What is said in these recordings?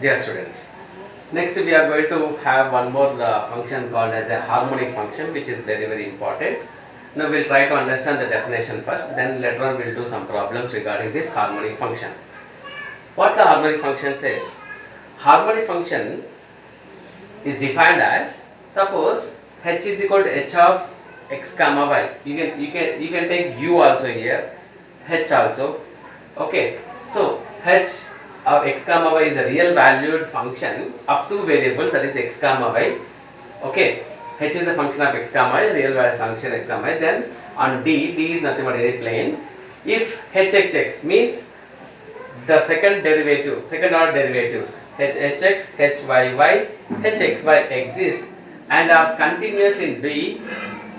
Dear students, next we are going to have one more function called as a harmonic function, which is very important. Now we'll try to understand the definition first, then later on we'll do some problems regarding this harmonic function. What the harmonic function says? Harmonic function is defined as, suppose h is equal to h of x comma y. You can take u also here, h also. Okay, so h of x comma y is a real valued function of two variables, that is x comma y. Okay, h is the function of x comma y, real valued function x comma y. Then on d is nothing but any plane. If hx means the second order derivatives hx, hyy, hxy exist and are continuous in d,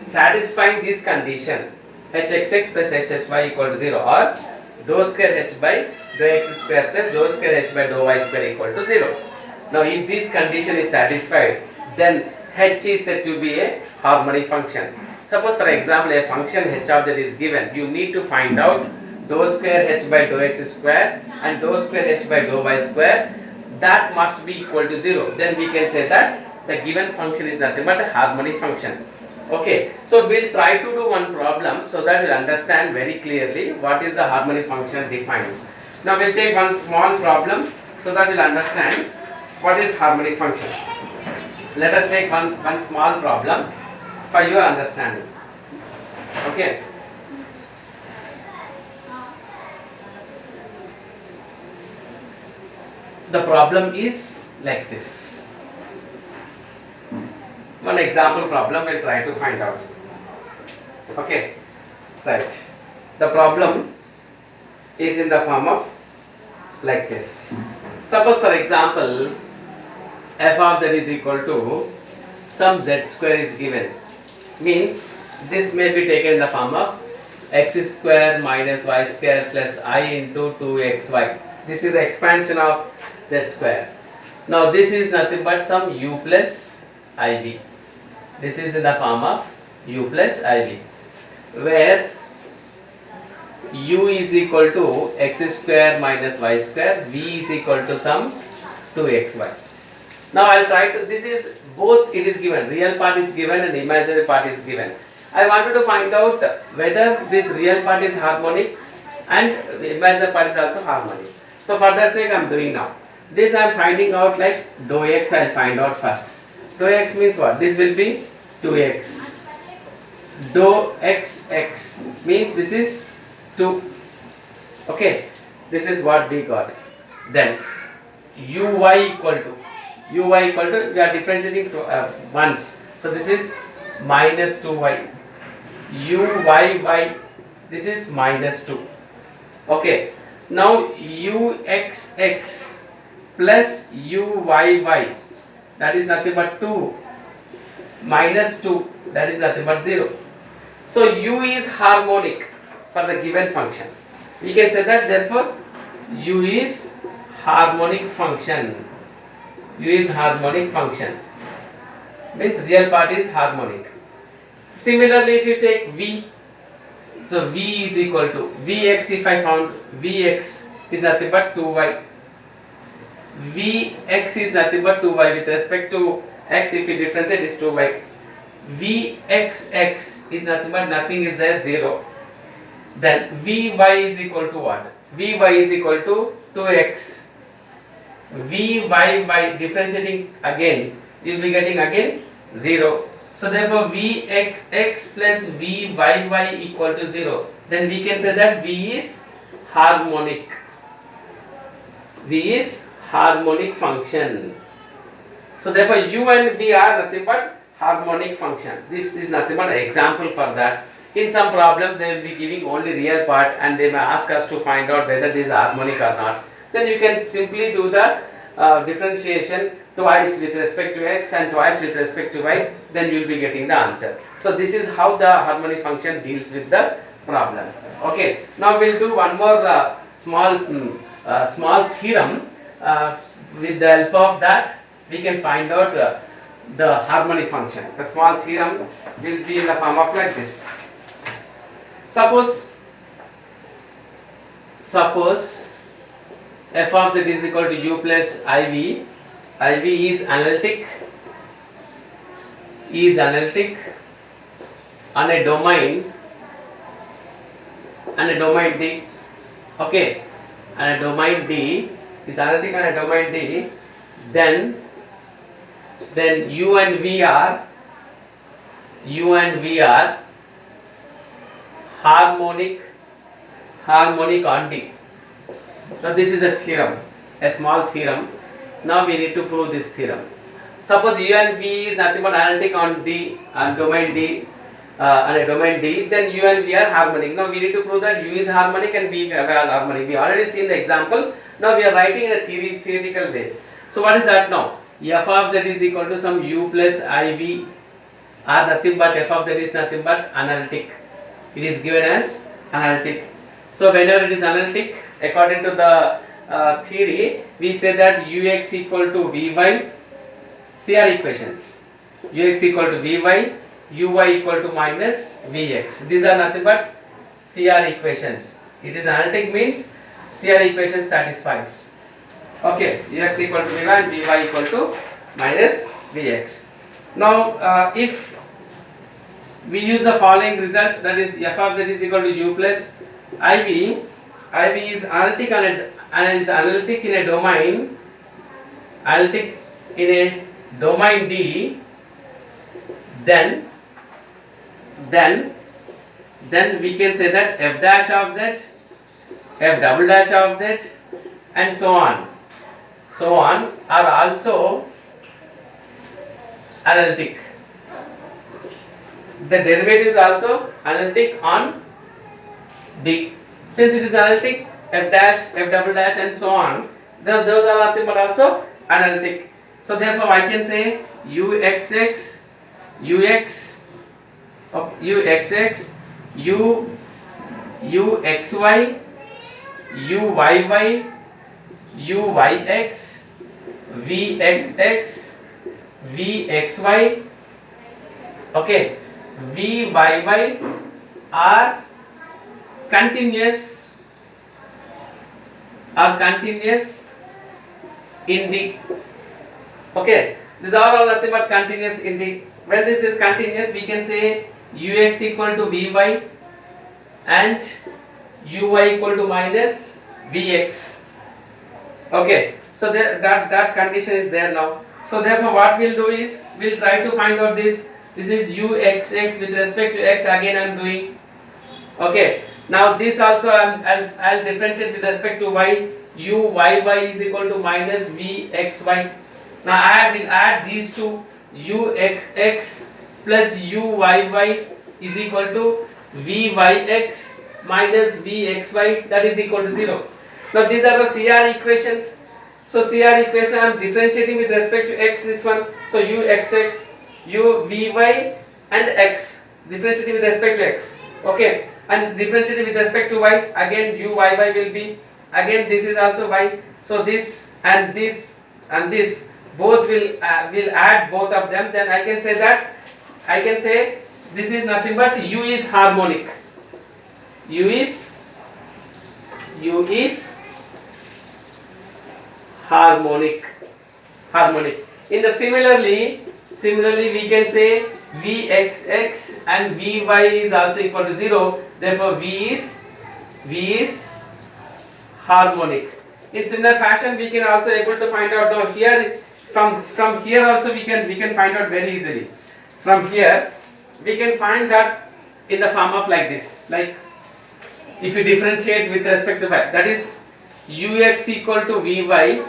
satisfying this condition hxx plus hhy equal to 0, or dou square h by dou x square plus dou square h by dou y square equal to 0. Now if this condition is satisfied, then h is said to be a harmonic function. Suppose for example a function h of z is given, you need to find out dou square h by dou x square and dou square h by dou y square, that must be equal to 0. Then we can say that the given function is nothing but a harmonic function. Okay, so we'll try to do one problem so that we'll understand very clearly what is the harmonic function defines. Now we'll take one small problem so that we'll understand what is harmonic function. Let us take one small problem for your understanding. Okay. The problem is like this. One example problem we'll try to find out. Okay, right. The problem is in the form of like this. Suppose for example f of z is equal to some z square is given. Means this may be taken in the form of x square minus y square plus I into 2xy. This is the expansion of z square. Now this is nothing but some u plus iv. This is in the form of u plus iv, where u is equal to x square minus y square, v is equal to some 2xy. Now I'll try to, this is both, it is given, real part is given and imaginary part is given. I wanted to find out whether this real part is harmonic and imaginary part is also harmonic. So for that sake I am doing now. This I am finding out like dou x I will find out first. Dou x means what? This will be 2x. Dou x means this is 2. Okay, this is what we got. Then uy equal to we are differentiating once. So this is minus 2y. Uyy, this is minus 2. Okay. Now uxx plus uyy, that is nothing but 2, minus 2, that is nothing but 0. So u is harmonic for the given function. We can say that therefore u is harmonic function. U is harmonic function. Means real part is harmonic. Similarly, if you take v, so v is equal to vx. If I found vx is nothing but 2y. Vx is nothing but 2y with respect to x. If you differentiate, is 2y. Vxx is nothing is there, 0. Then vy is equal to what? Vy is equal to 2x. Vy by differentiating again, you will be getting again 0. So therefore vxx plus vyy equal to 0. Then we can say that v is harmonic. V is harmonic function. So therefore u and v are nothing but harmonic function. This is nothing but an example for that. In some problems they will be giving only real part and they may ask us to find out whether this is harmonic or not. Then you can simply do the differentiation twice with respect to x and twice with respect to y, then you will be getting the answer. So this is how the harmonic function deals with the problem. Okay, now we will do one more small theorem. With the help of that we can find out the harmonic function. The small theorem will be in the form of like this. Suppose f of z is equal to u plus iv. Iv is analytic on a domain D. Okay, and a domain D is analytic on a domain D. Then u and v are harmonic on D. Now this is a theorem, a small theorem. Now we need to prove this theorem. Suppose u and v is nothing but analytic on D, on domain D, on a domain D, then u and v are harmonic. Now we need to prove that u is harmonic and v are harmonic. We already seen the example. Now we are writing in a theoretical way. So what is that now? F of z is equal to some u plus iv are nothing but f of z is nothing but analytic. It is given as analytic. So whenever it is analytic, according to the theory, we say that ux equal to vy. CR equations. Ux equal to vy, uy equal to minus vx. These are nothing but CR equations. It is analytic means CR equation satisfies. Okay, ux equal to vy and vy equal to minus vx. Now, if we use the following result, that is f of z is equal to u plus iv. Iv is analytic in a domain, domain D. Then we can say that f dash of z, f double dash of z, and so on are also analytic. The derivative is also analytic on D. Since it is analytic, f dash, f double dash, and so on, those are nothing but also analytic. So therefore I can say uxx, uxy, uyy, uyx, vxx, vxy, okay, vyy are continuous in the. Okay, these are all nothing but continuous in the. When this is continuous, we can say ux equal to vy and uy equal to minus vx. Okay, so that condition is there now. So therefore what we'll do is, we'll try to find out this. This is uxx with respect to x, again I am doing. Okay, now this also I'll differentiate with respect to y. Uyy is equal to minus vxy. Now I will add these two. Uxx plus uyy is equal to vyx minus vxy, that is equal to 0. Now these are the CR equations. So CR equation I am differentiating with respect to x, this one. So uxx, uvy and x, differentiating with respect to x. Okay, and differentiating with respect to y, again uyy will be, again this is also y. So this and this and this both will add both of them. Then I can say that, this is nothing but u is harmonic. U is harmonic. In the similarly we can say vxx and vy is also equal to 0. Therefore v is harmonic. In similar fashion we can also able to find out now here. From here also we can find out very easily. From here we can find that in the form of like this. Like if you differentiate with respect to y, that is ux equal to vy.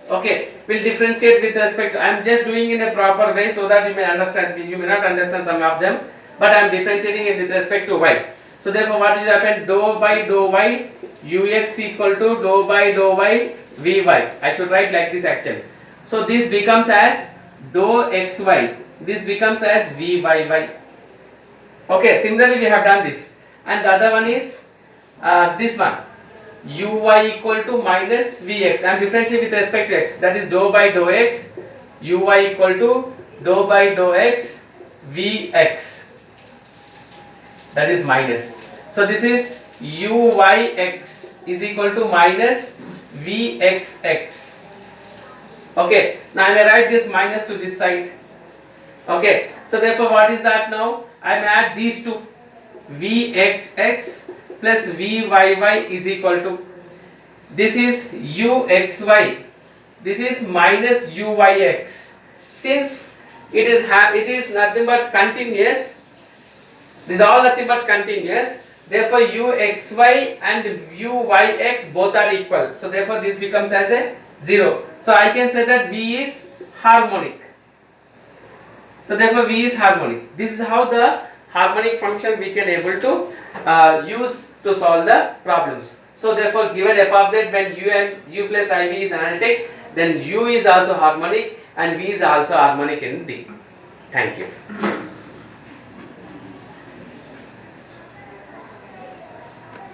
Okay, we'll differentiate with respect to, I am just doing in a proper way so that you may understand. You may not understand some of them, but I am differentiating it with respect to y. So therefore what will happen? Dou by dou y ux equal to dou by dou y vy. I should write like this actually. So this becomes as dou xy, this becomes as vyy. Okay, similarly we have done this, and the other one is this one, uy equal to minus vx. I am differentiating with respect to x, that is dou by dou x, uy equal to dou by dou x vx, that is minus. So this is uyx is equal to minus Vxx. Okay, now I may write this minus to this side. Okay, so therefore what is that now? I may add these two. Vxx plus Vyy is equal to, this is Uxy, this is minus Uyx. Since it is nothing but continuous, this is all nothing but continuous, therefore Uxy and Uyx both are equal. So therefore this becomes as a 0. So I can say that V is harmonic. So therefore V is harmonic. This is how the harmonic function we can able to use to solve the problems. So therefore given f of z, when u and u plus iv is analytic, then u is also harmonic and v is also harmonic in D. Thank you.